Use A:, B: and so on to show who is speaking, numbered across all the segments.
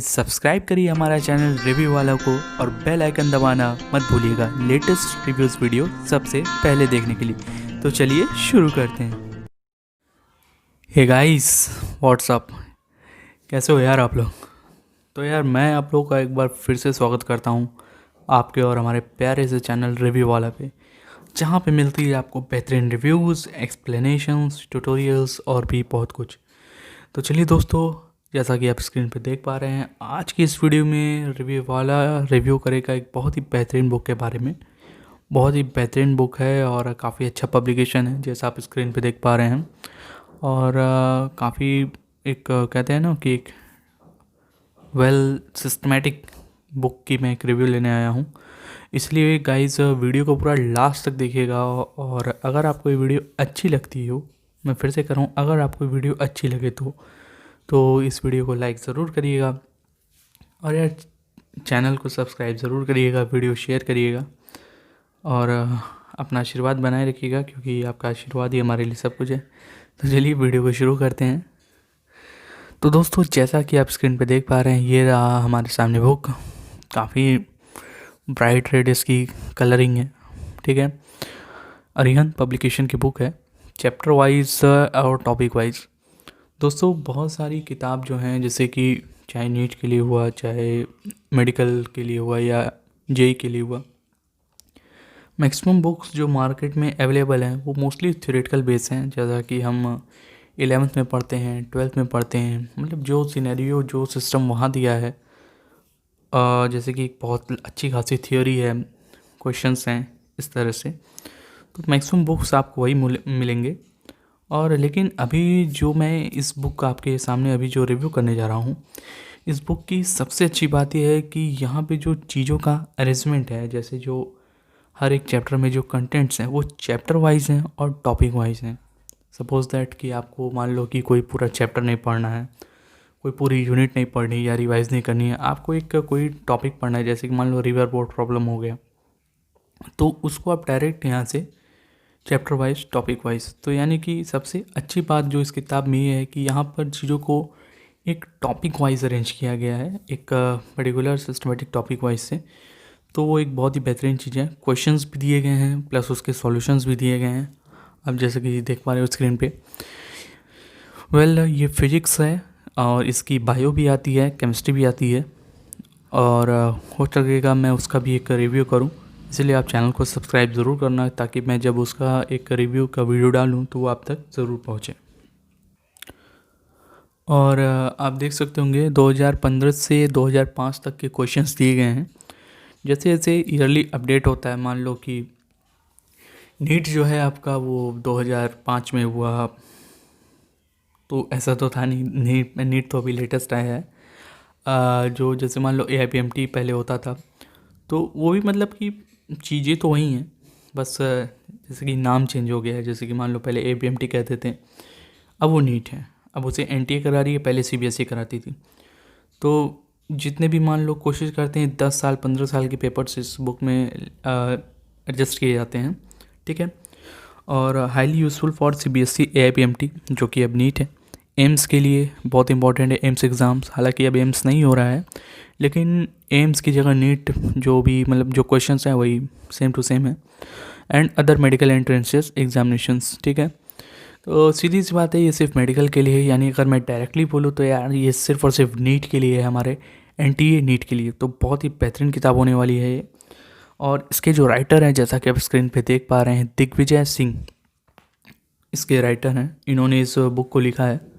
A: Guys subscribe करिए हमारा channel review वाला को और बेल आइकन दबाना मत भूलिएगा लेटेस्ट रिव्यूज़ वीडियो सबसे पहले देखने के लिए। तो चलिए शुरू करते हैं। हे गाइस व्हाट्सअप, कैसे हो यार आप लोग। तो यार मैं आप लोगों का एक बार फिर से स्वागत करता हूँ आपके और हमारे प्यारे से चैनल रिव्यू वाला पे, जहाँ पे मिलती है आपको बेहतरीन रिव्यूज़, एक्सप्लेनेशंस, ट्यूटोरियल्स और भी बहुत कुछ। तो चलिए दोस्तों, जैसा कि आप स्क्रीन पे देख पा रहे हैं, आज की इस वीडियो में रिव्यू वाला रिव्यू करेगा एक बहुत ही बेहतरीन बुक के बारे में। बहुत ही बेहतरीन बुक है और काफ़ी अच्छा पब्लिकेशन है, जैसा आप स्क्रीन पे देख पा रहे हैं। और काफ़ी एक कहते हैं ना कि एक वेल सिस्टमेटिक बुक की मैं एक रिव्यू लेने आया हूँ। इसलिए गाइस वीडियो को पूरा लास्ट तक देखिएगा। और अगर आपको ये वीडियो अच्छी लगती हो, मैं फिर से कर रहा हूँ, अगर आपको वीडियो अच्छी लगे तो इस वीडियो को लाइक ज़रूर करिएगा और यार चैनल को सब्सक्राइब ज़रूर करिएगा, वीडियो शेयर करिएगा और अपना आशीर्वाद बनाए रखिएगा, क्योंकि आपका आशीर्वाद ही हमारे लिए सब कुछ है। तो चलिए वीडियो को शुरू करते हैं। तो दोस्तों, जैसा कि आप स्क्रीन पे देख पा रहे हैं, ये रहा हमारे सामने बुक। काफ़ी ब्राइट रेड इसकी कलरिंग है, ठीक है। अरिहंत पब्लिकेशन की बुक है, चैप्टर वाइज और टॉपिक वाइज। दोस्तों बहुत सारी किताब जो हैं, जैसे कि चाहे नीट के लिए हुआ, चाहे मेडिकल के लिए हुआ या जेई के लिए हुआ, मैक्सिमम बुक्स जो मार्केट में अवेलेबल हैं वो मोस्टली थ्योरेटिकल बेस हैं। जैसा कि हम 11th में पढ़ते हैं, 12th में पढ़ते हैं, मतलब जो सिनेरियो जो सिस्टम वहाँ दिया है, जैसे कि बहुत अच्छी खासी थियोरी है, क्वेश्चंस हैं, इस तरह से। तो मैक्सिमम बुक्स आपको वही मिलेंगे। और लेकिन अभी जो मैं इस बुक का आपके सामने अभी जो रिव्यू करने जा रहा हूँ, इस बुक की सबसे अच्छी बात यह है कि यहाँ पे जो चीज़ों का अरेंजमेंट है, जैसे जो हर एक चैप्टर में जो कंटेंट्स हैं वो चैप्टर वाइज हैं और टॉपिक वाइज हैं। सपोज़ दैट कि आपको मान लो कि कोई पूरा चैप्टर नहीं पढ़ना है, कोई पूरी यूनिट नहीं पढ़नी या रिवाइज नहीं करनी है, आपको एक कोई टॉपिक पढ़ना है, जैसे कि मान लो रिवर बोर्ड प्रॉब्लम हो गया, तो उसको आप डायरेक्ट यहाँ से चैप्टर वाइज, टॉपिक वाइज। तो यानी कि सबसे अच्छी बात जो इस किताब में ये है कि यहाँ पर चीज़ों को एक टॉपिक वाइज अरेंज किया गया है, एक पर्टिकुलर सिस्टमेटिक टॉपिक वाइज से। तो वो एक बहुत ही बेहतरीन चीज़ है। क्वेश्चंस भी दिए गए हैं प्लस उसके सॉल्यूशंस भी दिए गए हैं, आप जैसे कि देख पा रहे हो स्क्रीन पे। ये फिजिक्स है और इसकी बायो भी आती है, केमिस्ट्री भी आती है, और हो सकेगा मैं उसका भी एक रिव्यू करूँ, इसलिए आप चैनल को सब्सक्राइब ज़रूर करना, ताकि मैं जब उसका एक रिव्यू का वीडियो डालूँ तो वो आप तक ज़रूर पहुँचे। और आप देख सकते होंगे 2015 से 2005 तक के क्वेश्चंस दिए गए हैं। जैसे जैसे ईयरली अपडेट होता है, मान लो कि नीट जो है आपका वो 2005 में हुआ, तो ऐसा तो था नहीं, नीट तो अभी लेटेस्ट आया है। जो जैसे मान लो AIPMT पहले होता था, तो वो भी मतलब कि चीज़ें तो वही हैं, बस जैसे कि नाम चेंज हो गया है। जैसे कि मान लो पहले APMT कहते थे, अब वो नीट है, अब उसे NTA करा रही है, पहले CBSE कराती थी। तो जितने भी मान लो कोशिश करते हैं 10 साल 15 साल के पेपर्स इस बुक में एडजस्ट किए जाते हैं, ठीक है। और highly useful for CBSE AIPMT, जो कि अब नीट है। एम्स के लिए बहुत इंपॉर्टेंट है, एम्स एग्ज़ाम्स। हालांकि अब एम्स नहीं हो रहा है, लेकिन एम्स की जगह नीट जो भी मतलब जो क्वेश्चंस हैं वही सेम टू सेम है। And other medical entrances examinations, ठीक है। तो सीधी सी बात है, ये सिर्फ मेडिकल के लिए है, यानी अगर मैं डायरेक्टली बोलूँ तो यार ये सिर्फ और सिर्फ नीट के लिए है, हमारे NTA नीट के लिए। तो बहुत ही बेहतरीन किताब होने वाली है ये। और इसके जो राइटर हैं, जैसा कि आप स्क्रीन पे देख पा रहे हैं, दिग्विजय सिंह इसके राइटर हैं, इन्होंने इस बुक को लिखा है।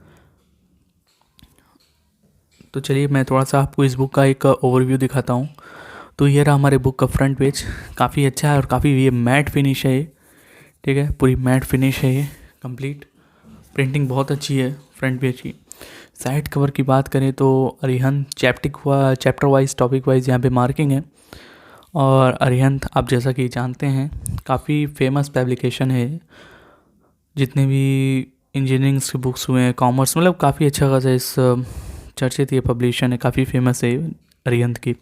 A: तो चलिए मैं थोड़ा सा आपको इस बुक का एक ओवरव्यू दिखाता हूँ। तो ये रहा हमारे बुक का फ्रंट पेज, काफ़ी अच्छा है और काफ़ी ये मैट फिनिश है ये, ठीक है, पूरी मैट फिनिश है ये, कंप्लीट प्रिंटिंग बहुत अच्छी है फ्रंट पेज की। साइड कवर की बात करें तो Arihant chapter wise, topic wise यहाँ पे मार्किंग है। और अरिहंत आप जैसा कि जानते हैं काफ़ी फेमस पब्लिकेशन है, जितने भी इंजीनियरिंग के बुक्स हुए हैं, कॉमर्स, मतलब काफ़ी अच्छा खासा इस चर्चित ये पब्लिकेशन है, काफ़ी फेमस है अरिहंत की।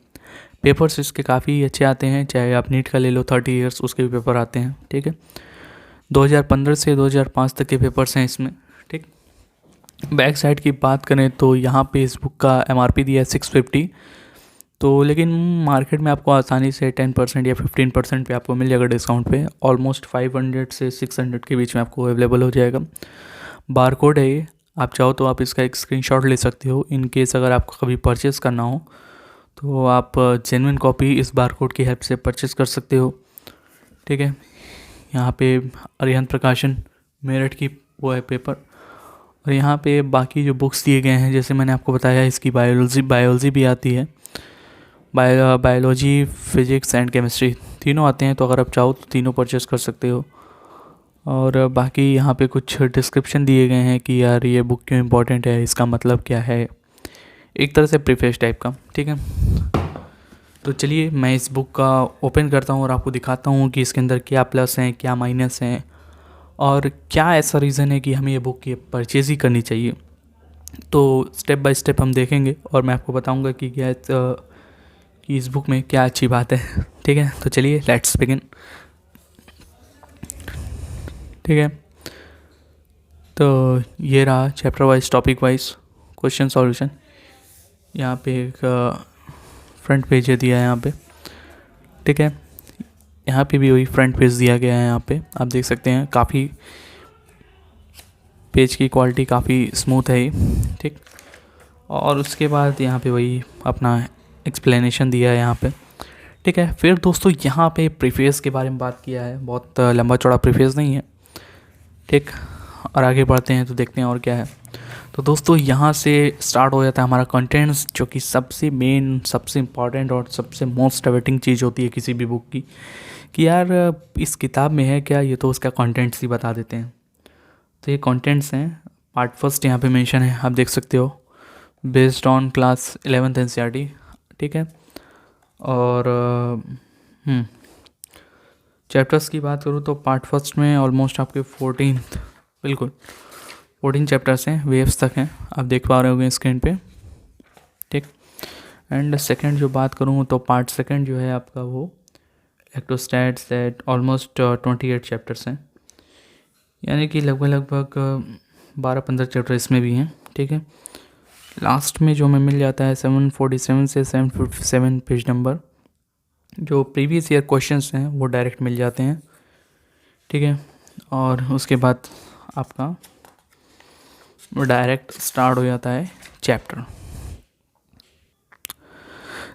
A: पेपर्स इसके काफ़ी अच्छे आते हैं, चाहे आप नीट का ले लो 30 इयर्स, उसके भी पेपर आते हैं, ठीक है। 2015 से 2005 तक के पेपर्स हैं इसमें, ठीक। बैक साइड की बात करें तो यहाँ पे इस बुक का MRP दिया है 650। तो लेकिन मार्केट में आपको आसानी से 10% या 15% पे आपको मिल जाएगा डिस्काउंट पे। ऑलमोस्ट 500 से 600 के बीच में आपको अवेलेबल हो जाएगा। बार कोड है ये, आप चाहो तो आप इसका एक स्क्रीनशॉट ले सकते हो। इन केस अगर आपको कभी परचेस करना हो तो आप जेन्युइन कॉपी इस बार कोड की हेल्प से परचेस कर सकते हो। ठीक है, यहाँ पे अरिहंत प्रकाशन मेरठ की वो है पेपर। और यहाँ पे बाकी जो बुक्स दिए गए हैं, जैसे मैंने आपको बताया, इसकी बायोलॉजी भी आती है। बायोलॉजी, फिजिक्स एंड केमिस्ट्री तीनों आते हैं। तो अगर आप चाहो तो तीनों परचेस कर सकते हो। और बाकी यहाँ पे कुछ डिस्क्रिप्शन दिए गए हैं कि यार ये बुक क्यों इम्पोर्टेंट है, इसका मतलब क्या है, एक तरह से प्रीफेस टाइप का। ठीक है, तो चलिए मैं इस बुक का ओपन करता हूँ और आपको दिखाता हूँ कि इसके अंदर क्या प्लस हैं, क्या माइनस हैं, और क्या ऐसा रीज़न है कि हमें ये बुक की परचेज़ ही करनी चाहिए। तो स्टेप बाय स्टेप हम देखेंगे और मैं आपको बताऊँगा कि क्या कि इस बुक में क्या अच्छी बात है। ठीक है, तो चलिए लेट्स बिगिन। ठीक है, तो ये रहा chapter wise, topic wise question solution. यहाँ पे एक फ्रंट पेज दिया है यहाँ पे। ठीक है, यहाँ पे भी वही फ्रंट पेज दिया गया है। यहाँ पे आप देख सकते हैं, काफ़ी पेज की क्वालिटी काफ़ी स्मूथ है ये। ठीक, और उसके बाद यहाँ पे वही अपना एक्सप्लेनेशन दिया है यहाँ पे। ठीक है, फिर दोस्तों यहाँ पे प्रीफेस के बारे में बात किया है, बहुत लंबा चौड़ा प्रीफेस नहीं है। ठीक, और आगे बढ़ते हैं तो देखते हैं और क्या है। तो दोस्तों यहाँ से स्टार्ट हो जाता है हमारा कंटेंट्स, जो कि सबसे मेन, सबसे इम्पॉर्टेंट और सबसे मोस्ट अवेटिंग चीज़ होती है किसी भी बुक की, कि यार इस किताब में है क्या, ये तो उसका कंटेंट्स ही बता देते हैं। तो ये कंटेंट्स हैं। पार्ट फर्स्ट यहाँ पे मेंशन है, आप देख सकते हो, based on class 11th NCERT। ठीक है, और चैप्टर्स की बात करूँ तो पार्ट फर्स्ट में ऑलमोस्ट आपके 14 चैप्टर्स हैं, वेव्स तक हैं, आप देख पा रहे होंगे स्क्रीन पे। ठीक, एंड सेकंड जो बात करूँ तो पार्ट सेकंड जो है आपका वो इलेक्ट्रोस्टैट्स, दैट ऑलमोस्ट 28 चैप्टर्स हैं, यानी कि लगभग 12-15 चैप्टर इसमें भी हैं। ठीक है, लास्ट में जो हमें मिल जाता है 747 से 757 पेज नंबर, जो प्रीवियस ईयर क्वेश्चंस हैं वो डायरेक्ट मिल जाते हैं। ठीक है, और उसके बाद आपका वो डायरेक्ट स्टार्ट हो जाता है चैप्टर।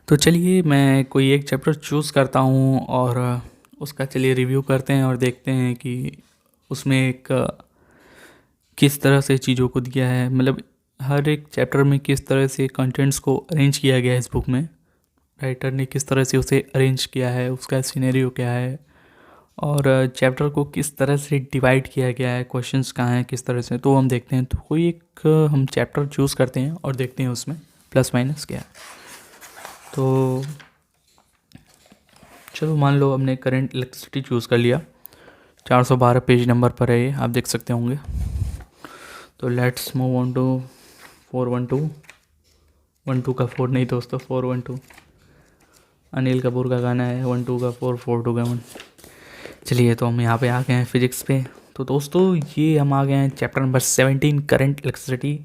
A: तो चलिए मैं कोई एक चैप्टर चूज़ करता हूँ और उसका चलिए रिव्यू करते हैं और देखते हैं कि उसमें एक किस तरह से चीज़ों को दिया है, मतलब हर एक चैप्टर में किस तरह से कंटेंट्स को अरेंज किया गया है इस बुक में, राइटर ने किस तरह से उसे अरेंज किया है, उसका सिनेरियो क्या है, और चैप्टर को किस तरह से डिवाइड किया गया है, क्वेश्चंस कहाँ हैं, किस तरह से, तो हम देखते हैं। तो कोई एक हम चैप्टर चूज़ करते हैं और देखते हैं उसमें प्लस माइनस क्या है। तो चलो मान लो हमने करंट इलेक्ट्रिसिटी चूज़ कर लिया, 412 पेज नंबर पर है ये, आप देख सकते होंगे। तो लेट्स मूव ऑन टू 412, 12 का 4 नहीं दोस्तों, 412 अनिल कपूर का गाना है, 12 का 4, 42 का 1। चलिए, तो हम यहाँ पे आ गए हैं फिजिक्स पे। तो दोस्तों ये हम आ गए हैं चैप्टर नंबर 17, करंट इलेक्ट्रिसिटी।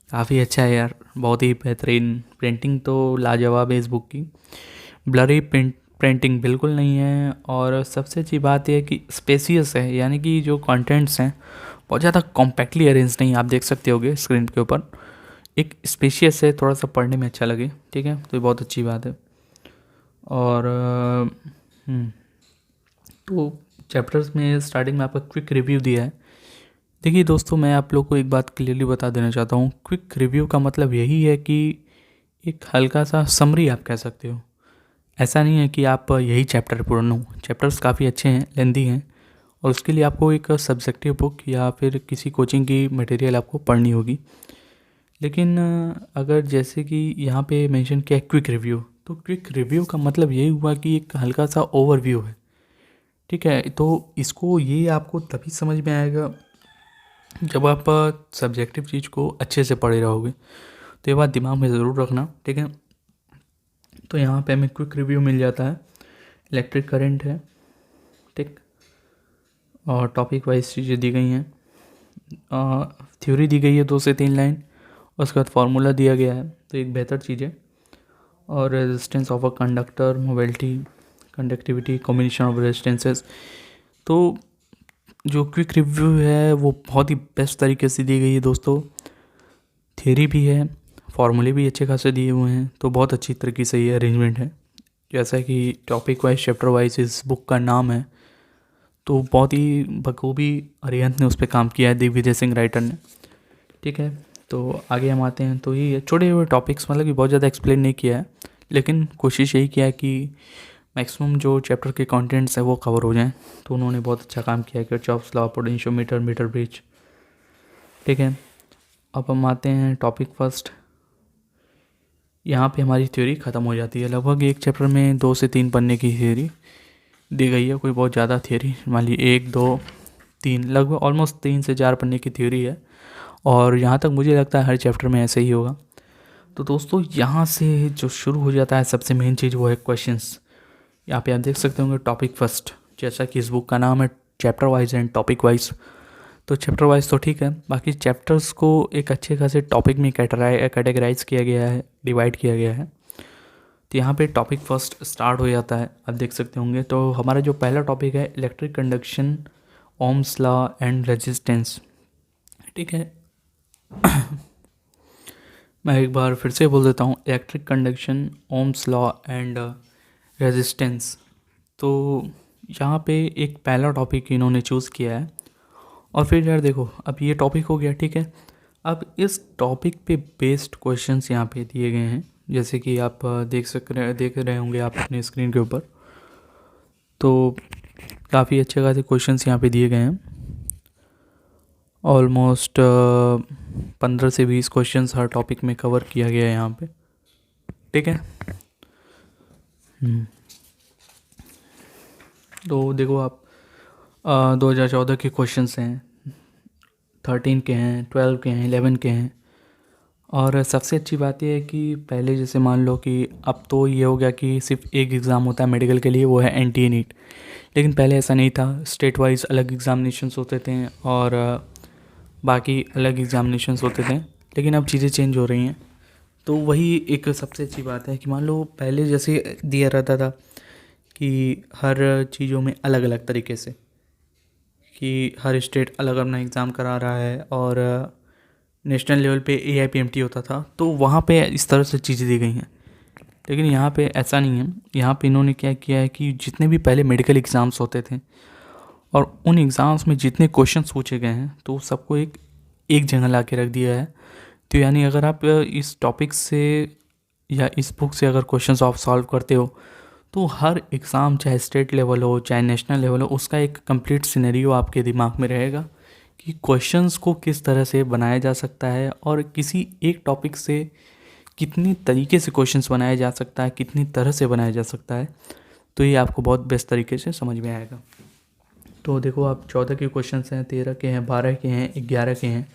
A: काफ़ी अच्छा है यार, बहुत ही बेहतरीन, प्रिंटिंग तो लाजवाब है इस बुक की, ब्लरी प्रिंटिंग बिल्कुल नहीं है, और सबसे अच्छी बात यह है कि स्पेसियस है, यानी कि जो कंटेंट्स हैं बहुत ज़्यादा कॉम्पैक्टली अरेंज नहीं, आप देख सकते होगे स्क्रीन के ऊपर, एक स्पेशियस है, थोड़ा सा पढ़ने में अच्छा लगे। ठीक है, तो ये बहुत अच्छी बात है। और तो चैप्टर्स में स्टार्टिंग में आपका क्विक रिव्यू दिया है। देखिए दोस्तों, मैं आप लोग को एक बात क्लियरली बता देना चाहता हूँ, क्विक रिव्यू का मतलब यही है कि एक हल्का सा समरी आप कह सकते हो। ऐसा नहीं है कि आप यही चैप्टर पढ़ लो, चैप्टर्स काफ़ी अच्छे हैं, लेंदी हैं, और उसके लिए आपको एक सब्जेक्टिव बुक या फिर किसी कोचिंग की मटेरियल आपको पढ़नी होगी। लेकिन अगर जैसे कि यहाँ पे मेंशन किया है क्विक रिव्यू, तो क्विक रिव्यू का मतलब यही हुआ कि एक हल्का सा ओवरव्यू है। ठीक है, तो इसको ये आपको तभी समझ में आएगा जब आप सब्जेक्टिव चीज़ को अच्छे से पढ़े रहोगे, तो ये बात दिमाग में ज़रूर रखना। ठीक है, तो यहाँ पे हमें क्विक रिव्यू मिल जाता है, इलेक्ट्रिक करंट है। ठीक, और टॉपिक वाइज चीज़ें दी गई हैं। थ्योरी दी गई है 2 से 3 लाइन, उसके बाद फार्मूला दिया गया है, तो एक बेहतर चीज़ है। और resistance of a conductor, mobility, conductivity, combination of resistances. तो जो क्विक रिव्यू है वो बहुत ही बेस्ट तरीके से दी गई है दोस्तों। थ्योरी भी है, फार्मूले भी अच्छे खासे दिए हुए हैं, तो बहुत अच्छी तरीके से ये अरेंजमेंट है। जैसा कि टॉपिक वाइज, चैप्टर वाइज इस बुक का नाम है, तो बहुत ही बखूबी अरिहंत ने उस पर काम किया है, दिग्विजय सिंह राइटर ने। ठीक है, तो आगे हम आते हैं। तो ये छोटे हुए टॉपिक्स, मतलब कि बहुत ज़्यादा एक्सप्लेन नहीं किया है, लेकिन कोशिश यही किया है कि मैक्सिमम जो चैप्टर के कंटेंट्स हैं वो कवर हो जाएं। तो उन्होंने बहुत अच्छा काम किया है, Kirchhoff's law, potentiometer, metre bridge. ठीक है, अब हम आते हैं टॉपिक फर्स्ट। यहाँ पे हमारी थ्योरी ख़त्म हो जाती है। लगभग एक चैप्टर में 2 से 3 पन्ने की थ्योरी दी गई है, कोई बहुत ज़्यादा थ्योरी, मान ली 1 2 3, लगभग ऑलमोस्ट 3 से 4 पन्ने की थ्योरी है। और यहाँ तक मुझे लगता है हर चैप्टर में ऐसे ही होगा। तो दोस्तों यहाँ से जो शुरू हो जाता है सबसे मेन चीज़, वो है क्वेश्चंस। यहाँ पे आप देख सकते होंगे टॉपिक फर्स्ट, जैसा कि इस बुक का नाम है chapter wise and topic wise. तो चैप्टर वाइज तो ठीक है, बाकी चैप्टर्स को एक अच्छे खासे टॉपिक में कैटेगराइज किया गया है, डिवाइड किया गया है। तो यहाँ पे टॉपिक फर्स्ट स्टार्ट हो जाता है, आप देख सकते होंगे। तो हमारा जो पहला टॉपिक है, electric conduction, Ohm's law and resistance. ठीक है, मैं एक बार फिर से बोल देता हूँ, electric conduction, Ohm's law and resistance. तो यहाँ पे एक पहला टॉपिक इन्होंने चूज़ किया है। और फिर यार देखो, अब ये टॉपिक हो गया, ठीक है। अब इस टॉपिक पे बेस्ड क्वेश्चंस यहाँ पे दिए गए हैं, जैसे कि आप देख रहे होंगे आप अपने स्क्रीन के ऊपर। तो काफ़ी अच्छे खासे क्वेश्चंस यहाँ पे दिए गए हैं। ऑलमोस्ट 15 से 20 क्वेश्चंस हर टॉपिक में कवर किया गया है यहाँ पे। ठीक है, तो देखो आप 2014 के क्वेश्चंस हैं, 13 के हैं, 12 के हैं, 11 के हैं। और सबसे अच्छी बात यह है कि पहले जैसे मान लो कि अब तो ये हो गया कि सिर्फ एक एग्ज़ाम होता है मेडिकल के लिए, वो है NTA नीट। लेकिन पहले ऐसा नहीं था, स्टेट वाइज अलग एग्ज़ामिनेशंस होते थे और बाकी अलग एग्ज़ामिनेशंस होते थे। लेकिन अब चीज़ें चेंज हो रही हैं, तो वही एक सबसे अच्छी बात है कि मान लो पहले जैसे दिया रहता था कि हर चीज़ों में अलग अलग तरीके से, कि हर स्टेट अलग अपना एग्ज़ाम करा रहा है और नेशनल लेवल पे AIPMT होता था, तो वहाँ पे इस तरह से चीज़ें दी गई हैं। लेकिन यहाँ पे ऐसा नहीं है। यहाँ पे इन्होंने क्या किया है कि जितने भी पहले मेडिकल एग्ज़ाम्स होते थे और उन एग्ज़ाम्स में जितने क्वेश्चंस पूछे गए हैं, तो सबको एक जगह ला के रख दिया है। तो यानी अगर आप इस टॉपिक से या इस बुक से अगर क्वेश्चंस आप सॉल्व करते हो, तो हर एग्ज़ाम, चाहे स्टेट लेवल हो चाहे नेशनल लेवल हो, उसका एक कंप्लीट सिनेरियो आपके दिमाग में रहेगा कि क्वेश्चंस को किस तरह से बनाया जा सकता है और किसी एक टॉपिक से कितनी तरीके से क्वेश्चंस बनाया जा सकता है, कितनी तरह से बनाया जा सकता है। तो ये आपको बहुत बेस्ट तरीके से समझ में आएगा। तो देखो आप 14 के क्वेश्चंस हैं, 13 के हैं, 12 के हैं, 11 के हैं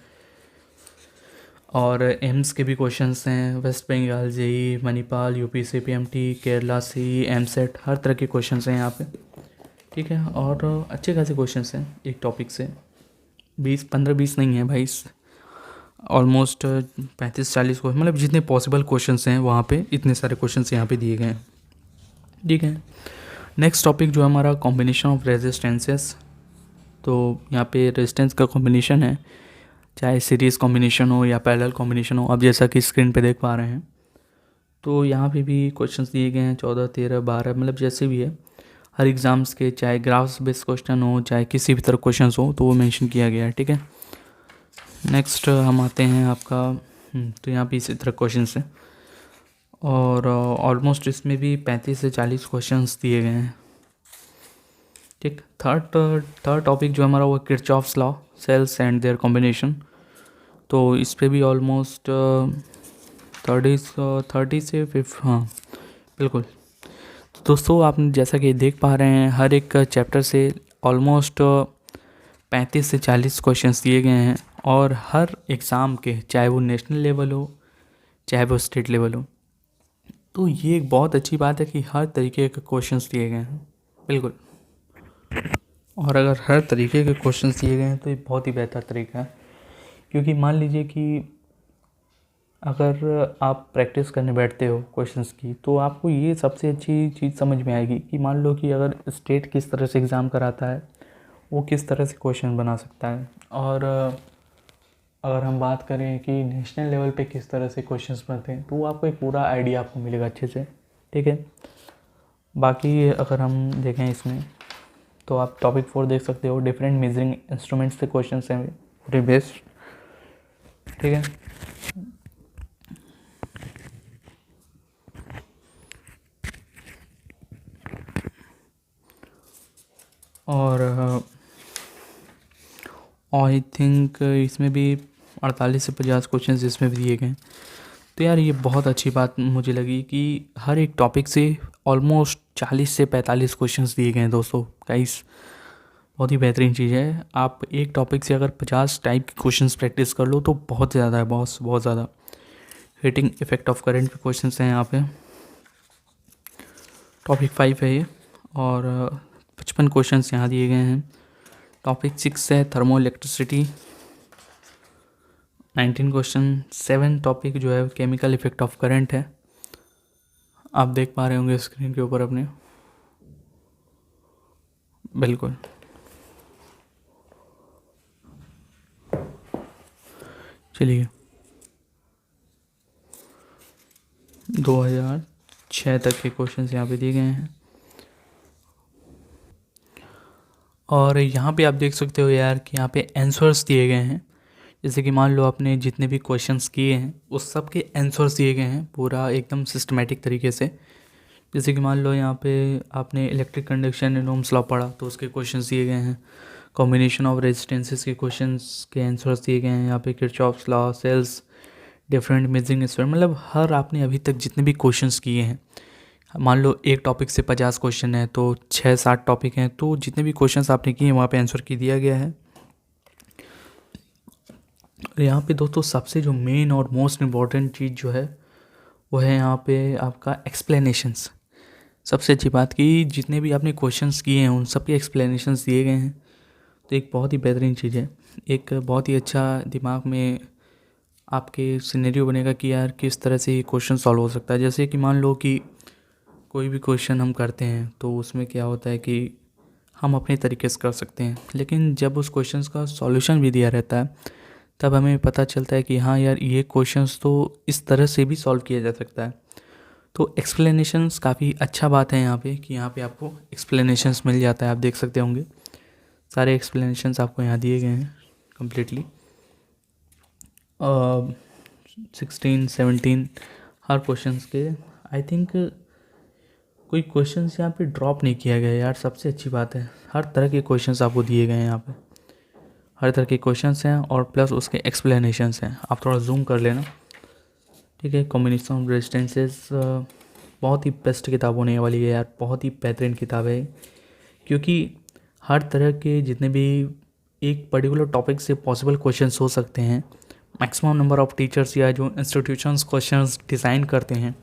A: और एम्स के भी क्वेश्चंस हैं। West Bengal JEE, Manipal, UP CPMT, Kerala CE, EAMCET, हर तरह के क्वेश्चंस हैं यहाँ पे। ठीक है, और अच्छे खासे क्वेश्चंस हैं एक टॉपिक से, 15-20 नहीं है भाई, ऑलमोस्ट 35-40 क्वेश्चन, मतलब जितने पॉसिबल क्वेश्चंस हैं वहाँ पे इतने सारे क्वेश्चंस यहाँ पे दिए गए हैं। ठीक है, नेक्स्ट टॉपिक जो हमारा कॉम्बिनेशन ऑफ रेजिस्टेंसेस। तो यहाँ पे रेजिस्टेंस का कॉम्बिनेशन है, चाहे सीरीज़ कॉम्बिनेशन हो या पैरेलल कॉम्बिनेशन हो, अब जैसा कि स्क्रीन पे देख पा रहे हैं। तो यहाँ पे भी क्वेश्चंस दिए गए हैं 14, 13, 12, मतलब जैसे भी है हर एग्ज़ाम्स के, चाहे ग्राफ्स बेस्ड क्वेश्चन हो चाहे किसी भी तरह क्वेश्चंस हो, तो वो मेंशन किया गया है। ठीक है, नेक्स्ट हम आते हैं आपका तो यहाँ पे इसी तरह क्वेश्चंस हैं और ऑलमोस्ट इसमें भी 35 से 40 क्वेश्चंस दिए गए हैं। ठीक, थर्ड टॉपिक जो हमारा वो Kirchhoff's law, cells and their combination. तो इस पे भी ऑलमोस्ट 30 से 50, हाँ बिल्कुल। तो दोस्तों आप जैसा कि देख पा रहे हैं, हर एक चैप्टर से ऑलमोस्ट 35 से 40 क्वेश्चंस दिए गए हैं और हर एग्ज़ाम के, चाहे वो नेशनल लेवल हो चाहे वो स्टेट लेवल हो। तो ये एक बहुत अच्छी बात है कि हर तरीके के क्वेश्चंस दिए गए हैं, बिल्कुल। और अगर हर तरीके के क्वेश्चंस दिए गए हैं तो ये बहुत ही बेहतर तरीका है, क्योंकि मान लीजिए कि अगर आप प्रैक्टिस करने बैठते हो क्वेश्चंस की तो आपको ये सबसे अच्छी चीज़ समझ में आएगी कि मान लो कि अगर स्टेट किस तरह से एग्ज़ाम कराता है, वो किस तरह से क्वेश्चन बना सकता है, और अगर हम बात करें कि नेशनल लेवल पे किस तरह से क्वेश्चंस बनते हैं, तो वो आपको एक पूरा आइडिया आपको मिलेगा अच्छे से। ठीक है, बाकी अगर हम देखें इसमें तो आप टॉपिक 4 देख सकते हो, डिफरेंट मेजरिंग इंस्ट्रूमेंट्स से क्वेश्चन हैं पूरे बेस्ड। ठीक है, और आई थिंक इसमें भी 48 से 50 क्वेश्चन इसमें भी दिए गए हैं। तो यार ये बहुत अच्छी बात मुझे लगी कि हर एक टॉपिक से ऑलमोस्ट 40 से 45 क्वेश्चंस दिए गए हैं दोस्तों। गाइस बहुत ही बेहतरीन चीज़ है, आप एक टॉपिक से अगर 50 टाइप के क्वेश्चंस प्रैक्टिस कर लो तो बहुत ज़्यादा है, बहुत ज़्यादा। हीटिंग इफेक्ट ऑफ करंट पे क्वेश्चंस हैं यहाँ पे, टॉपिक 5 है ये, और 55 क्वेश्चंस यहाँ दिए गए हैं। टॉपिक 6 है थर्मो इलेक्ट्रिसिटी, 19 क्वेश्चन। 7 टॉपिक जो है केमिकल इफेक्ट ऑफ करंट है, आप देख पा रहे होंगे स्क्रीन के ऊपर अपने, बिल्कुल। चलिए 2006 तक के क्वेश्चंस यहाँ पे दिए गए हैं, और यहाँ पे आप देख सकते हो यार कि यहाँ पे आंसर्स दिए गए हैं। जैसे कि मान लो आपने जितने भी क्वेश्चंस किए हैं उस सब के आंसर्स दिए गए हैं पूरा एकदम सिस्टमेटिक तरीके से। जैसे कि मान लो यहाँ पे आपने electric conduction and Ohm's law पढ़ा तो उसके क्वेश्चंस दिए गए हैं, कॉम्बिनेशन ऑफ रेजिस्टेंसेस के क्वेश्चंस के आंसर्स दिए गए हैं यहाँ पे, Kirchhoff's law, cells, different measuring instrument, मतलब हर आपने अभी तक जितने भी क्वेश्चंस किए हैं, मान लो एक टॉपिक से 50 क्वेश्चन है तो 6-7 टॉपिक हैं, तो जितने भी क्वेश्चंस आपने किए हैं वहाँ पे आंसर की दिया गया है। यहाँ पे दोस्तों सबसे जो मेन और मोस्ट इम्पॉर्टेंट चीज़ जो है वो है यहाँ पे आपका एक्सप्लेनेशंस। सबसे अच्छी बात कि जितने भी आपने क्वेश्चंस किए हैं उन सब के एक्सप्लेनेशंस दिए गए हैं, तो एक बहुत ही बेहतरीन चीज़ है। एक बहुत ही अच्छा दिमाग में आपके सिनेरियो बनेगा कि यार किस तरह से ये क्वेश्चन सॉल्व हो सकता है। जैसे कि मान लो कि कोई भी क्वेश्चन हम करते हैं तो उसमें क्या होता है कि हम अपने तरीके से कर सकते हैं, लेकिन जब उस क्वेश्चन का सॉल्यूशन भी दिया रहता है तब हमें पता चलता है कि हाँ यार ये क्वेश्चंस तो इस तरह से भी सॉल्व किया जा सकता है। तो एक्सप्लेनेशंस काफ़ी अच्छा बात है यहाँ पे कि यहाँ पे आपको एक्सप्लेनेशंस मिल जाता है। आप देख सकते होंगे सारे एक्सप्लेनेशंस आपको यहाँ दिए गए हैं कम्प्लीटली, 16-17 हर क्वेश्चंस के। आई थिंक कोई क्वेश्चंस यहाँ पे ड्रॉप नहीं किया गया यार, सबसे अच्छी बात है। हर तरह के क्वेश्चंस आपको दिए गए हैं यहाँ पे, हर तरह के क्वेश्चंस हैं और प्लस उसके एक्सप्लेनेशंस हैं। आप थोड़ा जूम कर लेना, ठीक है। कॉम्बिनेशन ऑफ रेजिस्टेंसेस बहुत ही बेस्ट किताब होने वाली है यार, बहुत ही बेहतरीन किताब है, क्योंकि हर तरह के जितने भी एक पर्टिकुलर टॉपिक से पॉसिबल क्वेश्चंस हो सकते हैं, मैक्सिमम नंबर ऑफ टीचर्स या जो इंस्टीट्यूशंस क्वेश्चंस डिज़ाइन करते हैं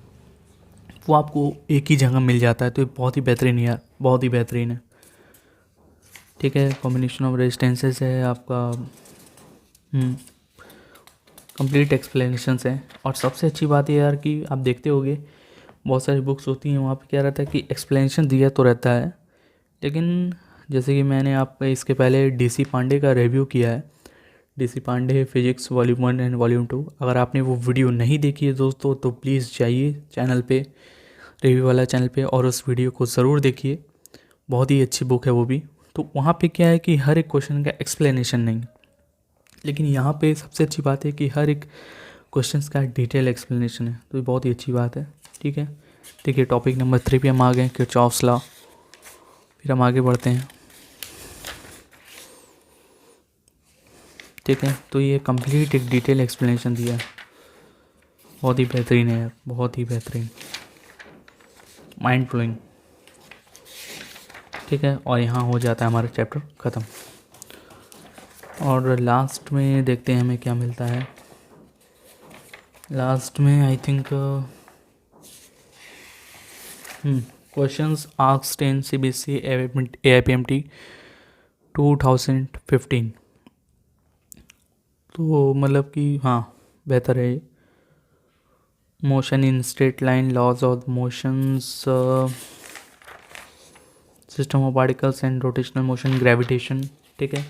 A: वो आपको एक ही जगह मिल जाता है। तो ये बहुत ही बेहतरीन है यार, बहुत ही बेहतरीन है, ठीक है। कॉम्बिनेशन ऑफ रेजिस्टेंसेस है आपका, कंप्लीट एक्सप्लेनेशंस है। और सबसे अच्छी बात है यार कि आप देखते होगे बहुत सारी बुक्स होती हैं वहाँ पे क्या रहता है कि एक्सप्लेनेशन दिया तो रहता है, लेकिन जैसे कि मैंने आप इसके पहले डीसी पांडे का रिव्यू किया है, DC Pandey physics volume 1 and volume 2। अगर आपने वो वीडियो नहीं देखी है दोस्तों तो प्लीज़ जाइए चैनल पे, रिव्यू वाला चैनल पे, और उस वीडियो को ज़रूर देखिए, बहुत ही अच्छी बुक है वो भी। तो वहाँ पे क्या है कि हर एक क्वेश्चन का एक्सप्लेनेशन नहीं, लेकिन यहाँ पे सबसे अच्छी बात है कि हर एक क्वेश्चन का डिटेल एक्सप्लेनेशन है, तो ये बहुत ही अच्छी बात है, ठीक है। देखिए टॉपिक नंबर 3 पे हम आ गए, किरचॉफ्स लॉ। फिर हम आगे बढ़ते हैं, ठीक है। तो ये कंप्लीट एक डिटेल एक्सप्लेनेशन दिया है, बहुत ही बेहतरीन है यार, बहुत ही बेहतरीन, माइंड ब्लोइंग, ठीक है। और यहाँ हो जाता है हमारा चैप्टर ख़त्म। और लास्ट में देखते हैं हमें क्या मिलता है। लास्ट में I think questions asked in CBSE AIPMT 2015। तो मतलब कि हाँ बेहतर है। Motion in straight line, laws of motions, system of particles and rotational motion, gravitation. ठीक है।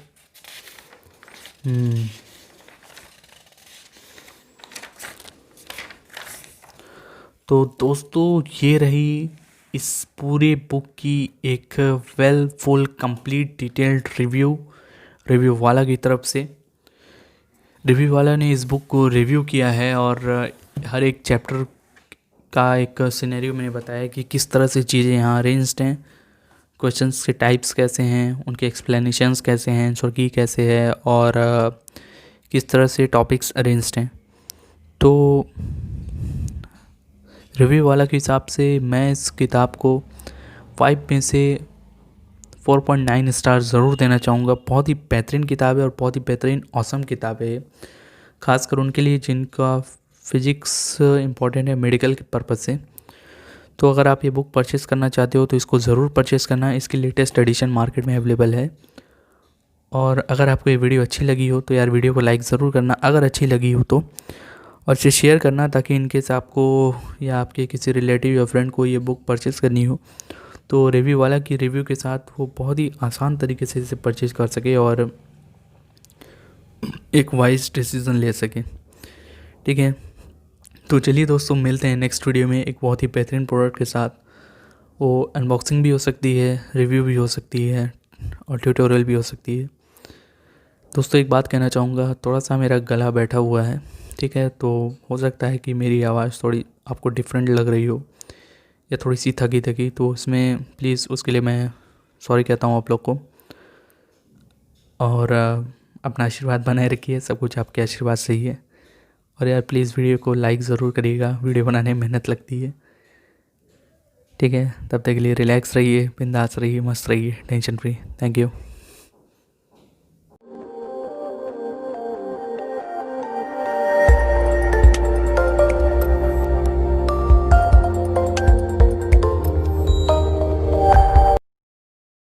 A: तो दोस्तों ये रही इस पूरे बुक की एक well full complete detailed review वाला की तरफ से। रिव्यू वाला ने इस बुक को रिव्यू किया है और हर एक चैप्टर का एक सिनेरियो मैंने बताया कि किस तरह से चीज़ें यहाँ अरेंज्ड हैं, क्वेश्चंस के टाइप्स कैसे हैं, उनके एक्सप्लेनेशंस कैसे हैं, आंसर की कैसे है, और किस तरह से टॉपिक्स अरेंज्ड हैं। तो रिव्यू वाला के हिसाब से मैं इस किताब को 5 में से 4.9 स्टार ज़रूर देना चाहूँगा। बहुत ही बेहतरीन किताब है और बहुत ही बेहतरीन ऑसम किताब है, ख़ासकर उनके लिए जिनका फिज़िक्स इम्पॉर्टेंट है मेडिकल के पर्पज़ से। तो अगर आप ये बुक परचेज़ करना चाहते हो तो इसको ज़रूर परचेज़ करना। इसकी लेटेस्ट एडिशन मार्केट में अवेलेबल है। और अगर आपको ये वीडियो अच्छी लगी हो तो यार वीडियो को लाइक ज़रूर करना अगर अच्छी लगी हो तो, और इसे शेयर करना ताकि इनकेस आपको या आपके किसी रिलेटिव या फ्रेंड को ये बुक परचेज़ करनी हो तो रिव्यू वाला की रिव्यू के साथ वो बहुत ही आसान तरीके से इसे परचेज़ कर सके और एक वाइज डिसीज़न ले सके। ठीक है। तो चलिए दोस्तों, मिलते हैं नेक्स्ट वीडियो में एक बहुत ही बेहतरीन प्रोडक्ट के साथ। वो अनबॉक्सिंग भी हो सकती है, रिव्यू भी हो सकती है और ट्यूटोरियल भी हो सकती है। दोस्तों एक बात कहना चाहूँगा, थोड़ा सा मेरा गला बैठा हुआ है। ठीक है। तो हो सकता है कि मेरी आवाज़ थोड़ी आपको डिफरेंट लग रही हो या थोड़ी सी थकी थकी, तो उसमें प्लीज़ उसके लिए मैं सॉरी कहता हूँ आप लोग को। और अपना आशीर्वाद बनाए रखिए, सब कुछ आपके आशीर्वाद से ही है। और यार प्लीज़ वीडियो को लाइक ज़रूर करिएगा, वीडियो बनाने में मेहनत लगती है। ठीक है। तब तक के लिए रिलैक्स रहिए, बिंदास रहिए, मस्त रहिए, टेंशन फ्री। Thank you.